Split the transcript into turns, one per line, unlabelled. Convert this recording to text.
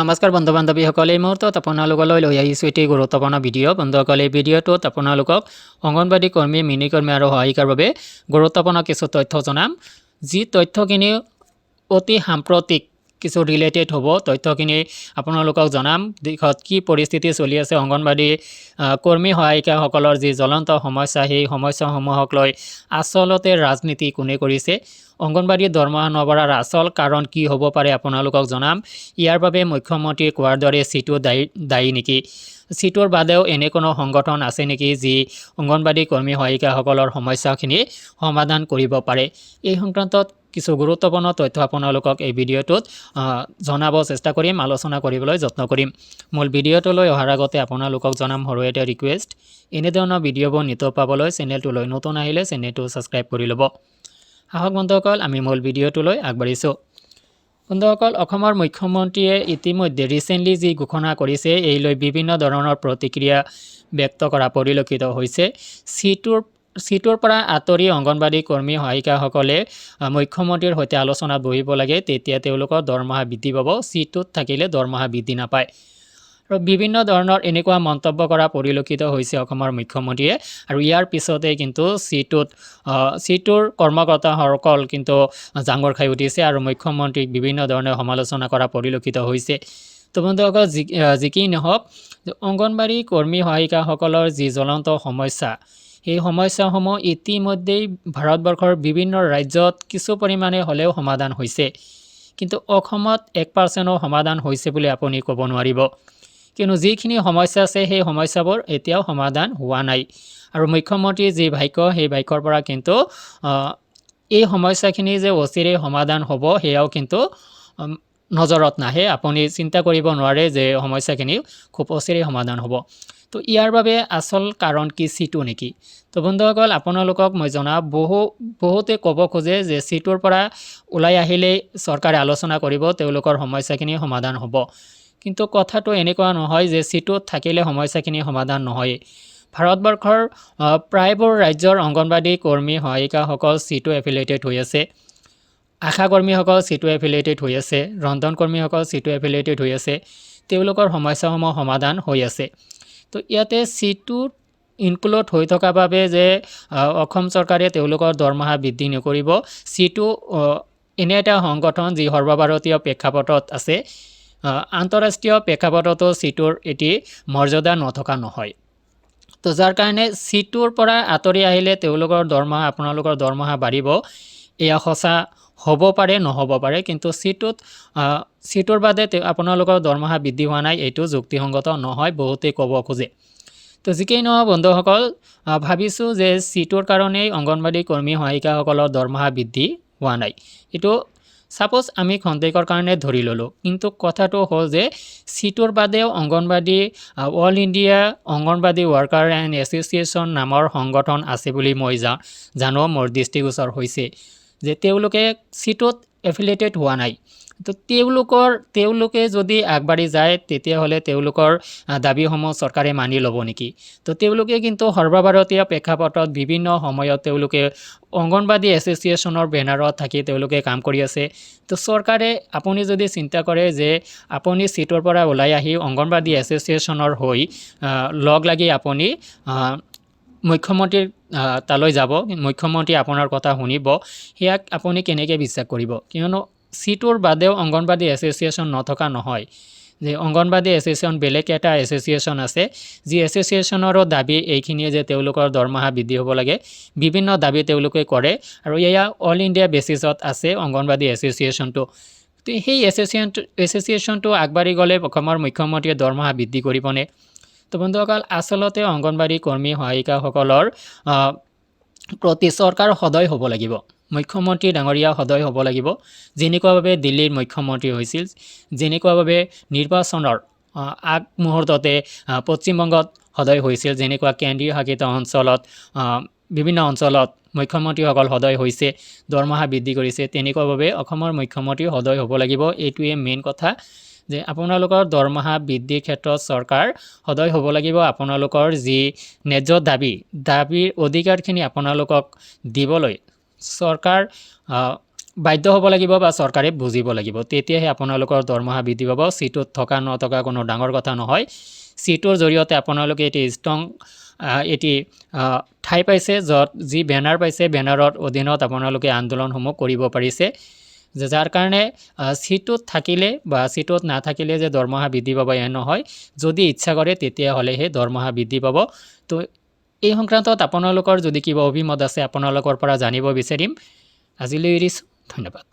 নমস্কাৰ বন্ধু বান্ধৱীসকল, এই মুহূৰ্তত আপোনালোকলৈ লৈ আহিছোঁ এটি গুৰুত্বপূৰ্ণ ভিডিঅ'। বন্ধুসকল, এই ভিডিঅ'টোত আপোনালোকক অংগনবাড়ী কৰ্মী, মিনি কৰ্মী আৰু সহায়িকাৰ বাবে গুৰুত্বপূৰ্ণ কিছু তথ্য জনাম, যি তথ্যখিনি অতি সাম্প্ৰতিক কিছু ৰিলেটেড হ'ব। তথ্যখিনি আপোনালোকক জনাম দেশত কি পৰিস্থিতি চলি আছে, অংগনবাড়ী কৰ্মী সহায়িকাসকলৰ যি জ্বলন্ত সমস্যা, সেই সমস্যাসমূহক লৈ আচলতে ৰাজনীতি কোনে কৰিছে, অংগনবাড়ী দৰমহা নবঢ়াৰ আচল কাৰণ কি হ'ব পাৰে আপোনালোকক জনাম। ইয়াৰ বাবে মুখ্যমন্ত্ৰী কোৱাৰ দৰে চিটো দায়ী নেকি, চিটোৰ বাদেও এনে কোনো সংগঠন আছে নেকি যি অংগনবাড়ী কৰ্মী সহায়িকাসকলৰ সমস্যাখিনি সমাধান কৰিব পাৰে। এই সংক্ৰান্তত কিছু গুৰুত্বপূৰ্ণ তথ্য আপোনালোকক এই ভিডিঅ'টোত জনাব চেষ্টা কৰিম, আলোচনা কৰিবলৈ যত্ন কৰিম। মূল ভিডিঅ'টোলৈ অহাৰ আগতে আপোনালোকক জনাম সৰু এটা ৰিকুৱেষ্ট, এনেধৰণৰ ভিডিঅ'বোৰ নিতৌ পাবলৈ চেনেলটোলৈ নতুন আহিলে চেনেলটো ছাবস্ক্ৰাইব কৰি ল'ব। আহক বন্ধুসকল, আমি মূল ভিডিঅ'টোলৈ আগবাঢ়িছোঁ। বন্ধুসকল, অসমৰ মুখ্যমন্ত্ৰীয়ে ইতিমধ্যে ৰিচেণ্টলি যি ঘোষণা কৰিছে, এই লৈ বিভিন্ন ধৰণৰ প্ৰতিক্ৰিয়া ব্যক্ত কৰা পৰিলক্ষিত হৈছে। চিটোৰ পৰা আঁতৰি অংগনবাড়ী কৰ্মী সহায়িকাসকলে মুখ্যমন্ত্ৰীৰ সৈতে আলোচনাত বহিব লাগে, তেতিয়া তেওঁলোকৰ দৰমহা বৃদ্ধি পাব। চিটোত থাকিলে দৰমহা বৃদ্ধি নাপায়। আৰু বিভিন্ন ধৰণৰ এনেকুৱা মন্তব্য কৰা পৰিলক্ষিত হৈছে অসমৰ মুখ্যমন্ত্ৰীয়ে। আৰু ইয়াৰ পিছতে কিন্তু চিটোৰ কৰ্মকৰ্তাসকল কিন্তু জাঙুৰ খাই উঠিছে আৰু মুখ্যমন্ত্ৰীক বিভিন্ন ধৰণে সমালোচনা কৰা পৰিলক্ষিত হৈছে। তো বন্ধুসকল, যি কি নহওক, অংগনবাড়ী কৰ্মী সহায়িকাসকলৰ যি জ্বলন্ত সমস্যা, এই সমস্যাসমূহ ইতিমধ্যেই ভাৰতবৰ্ষৰ বিভিন্ন ৰাজ্যত কিছু পৰিমাণে হ'লেও সমাধান হৈছে, কিন্তু অসমত 1%ও সমাধান হৈছে বুলি আপুনি ক'ব নোৱাৰিব। কিয়নো যিখিনি সমস্যা আছে সেই সমস্যাবোৰ এতিয়াও সমাধান হোৱা নাই। আৰু মুখ্যমন্ত্ৰীৰ যি বাক্য, সেই বাক্যৰ পৰা কিন্তু এই সমস্যাখিনি যে অচিৰেই সমাধান হ'ব সেয়াও কিন্তু নজৰত নাহে। আপুনি চিন্তা কৰিব নোৱাৰে যে সমস্যাখিনি খুব অচিৰেই সমাধান হ'ব। তো ইয়াৰ বাবে আচল কাৰণ কি, চিটো নেকি? তো বন্ধুসকল, আপোনালোকক মই জনাওঁ, বহুতে ক'ব খোজে যে চিটোৰ পৰা ওলাই আহিলেই চৰকাৰে আলোচনা কৰিব, তেওঁলোকৰ সমস্যাখিনি সমাধান হ'ব। কিন্তু কথাটো এনেকুৱা নহয় যে চিটোত থাকিলে সমস্যাখিনি সমাধান নহয়। ভাৰতবৰ্ষৰ প্ৰায়বোৰ ৰাজ্যৰ অংগনবাড়ী কৰ্মী সহায়িকাসকল চিটো এফিলিয়েটেড হৈ আছে, আশা কৰ্মীসকল চিটো এফিলিয়েটেড হৈ আছে, ৰন্ধন কৰ্মীসকল চিটো এফিলিয়েটেড হৈ আছে, তেওঁলোকৰ সমস্যাসমূহ সমাধান হৈ আছে। তো ইয়াতে চিটোত ইনক্লুড হৈ থকা বাবে যে অসম চৰকাৰে তেওঁলোকৰ দৰমহা বৃদ্ধি নকৰিব, চিটো এনে এটা সংগঠন যি সৰ্বভাৰতীয় প্ৰেক্ষাপটত আছে, আন্তঃৰাষ্ট্ৰীয় প্ৰেক্ষাপটতো চিটোৰ এটি মৰ্যাদা নথকা নহয়। তো যাৰ কাৰণে চিটোৰ পৰা আঁতৰি আহিলে তেওঁলোকৰ আপোনালোকৰ দৰমহা বাঢ়িব, এয়া সঁচা হ'ব পাৰে, নহ'ব পাৰে, কিন্তু চিটোৰ বাদে আপোনালোকৰ দৰমহা বৃদ্ধি হোৱা নাই, এইটো যুক্তিসংগত নহয়, বহুতেই ক'ব খোজে। তো যিকেই নহওক বন্ধুসকল, ভাবিছোঁ যে চিটোৰ কাৰণেই অংগনবাড়ী কৰ্মী সহায়িকাসকলৰ দৰমহা বৃদ্ধি হোৱা নাই। এইটো ছাপ'জ আমি খন্তেকৰ কাৰণে ধৰি ল'লোঁ, কিন্তু কথাটো হ'ল যে চিটোৰ বাদেও anganwadi all India anganwadi worker and association নামৰ সংগঠন আছে বুলি মই জানো, মোৰ দৃষ্টিগোচৰ হৈছে যে তেওঁলোকে চিটোত এফিলিয়েটেড হোৱা নাই। তো তেওঁলোকে যদি আগবাঢ়ি যায়, তেতিয়াহ'লে তেওঁলোকৰ দাবীসমূহ চৰকাৰে মানি ল'ব নেকি? তো তেওঁলোকে কিন্তু সৰ্বভাৰতীয় প্ৰেক্ষাপটত বিভিন্ন সময়ত তেওঁলোকে অংগনবাড়ী এছ'চিয়েশ্যনৰ বেনাৰত থাকি তেওঁলোকে কাম কৰি আছে। তো চৰকাৰে, আপুনি যদি চিন্তা কৰে যে আপুনি চিটোৰ পৰা ওলাই আহি অংগনবাড়ী এছ'চিয়েশ্যনৰ হৈ লগ লাগি আপুনি মুখ্যমন্ত্ৰীৰ তালৈ যাব, মুখ্যমন্ত্ৰী আপোনাৰ কথা শুনিব, সেয়াক আপুনি কেনেকৈ বিশ্বাস কৰিব? কিয়নো চিটোৰ বাদেও অংগনবাড়ী এছ'চিয়েশ্যন নথকা নহয়, যে অংগনবাড়ী এছ'চিয়েশ্যন বেলেগ এটা এছ'চিয়েশ্যন আছে, যি এছ'চিয়েশ্যনৰো দাবী এইখিনিয়ে যে তেওঁলোকৰ দৰমহা বৃদ্ধি হ'ব লাগে, বিভিন্ন দাবী তেওঁলোকে কৰে, আৰু এয়া অল ইণ্ডিয়া বেচিছত আছে অংগনবাড়ী এছ'চিয়েশ্যনটো। তো সেই এছ'চিয়েশ্যনটো আগবাঢ়ি গ'লে অসমৰ মুখ্যমন্ত্ৰীয়ে দৰমহা বৃদ্ধি কৰিবনে? তো বন্ধুসকল, আচলতে অংগনবাড়ী কৰ্মী সহায়িকাসকলৰ প্ৰতি চৰকাৰ সদয় হ'ব লাগিব, মুখ্যমন্ত্ৰী ডাঙৰীয়া সদয় হ'ব লাগিব। যেনেকুৱাভাৱে দিল্লীৰ মুখ্যমন্ত্ৰী হৈছিল, যেনেকুৱাভাৱে নিৰ্বাচনৰ আগমুহূৰ্ততে পশ্চিমবংগত সদয় হৈছিল, যেনেকুৱা কেন্দ্ৰীয় শাসিত অঞ্চলত বিভিন্ন অঞ্চলত মুখ্যমন্ত্ৰীসকল সদয় হৈছে, দৰমহা বৃদ্ধি কৰিছে, তেনেকুৱাভাৱে অসমৰ মুখ্যমন্ত্ৰী সদয় হ'ব লাগিব। এইটোৱে মেইন কথা, যে আপোনালোকৰ দৰমহা বৃদ্ধিৰ ক্ষেত্ৰত চৰকাৰ সদয় হ'ব লাগিব। আপোনালোকৰ যি ন্যায্য দাবীৰ অধিকাৰখিনি আপোনালোকক দিবলৈ চৰকাৰ বাধ্য হ'ব লাগিব বা চৰকাৰে বুজিব লাগিব, তেতিয়াহে আপোনালোকৰ দৰমহা বৃদ্ধি পাব। চিটোত থকা নথকা কোনো ডাঙৰ কথা নহয়। চিটোৰ জৰিয়তে আপোনালোকে এটি ষ্ট্ৰং এটি ঠাই পাইছে, য'ত যি বেনাৰ পাইছে, বেনাৰৰ অধীনত আপোনালোকে আন্দোলনসমূহ কৰিব পাৰিছে, যাৰ কাৰণে চিটোত থাকিলে বা চিটোত নাথাকিলে যে দৰমহা বৃদ্ধি পাব এনে নহয়। যদি ইচ্ছা কৰে তেতিয়াহ'লেহে দৰমহা বৃদ্ধি পাব। তো এই সংক্ৰান্তত আপোনালোকৰ যদি কিবা অভিমত আছে আপোনালোকৰ পৰা জানিব বিচাৰিম। আজিলৈ এৰিছোঁ, ধন্যবাদ।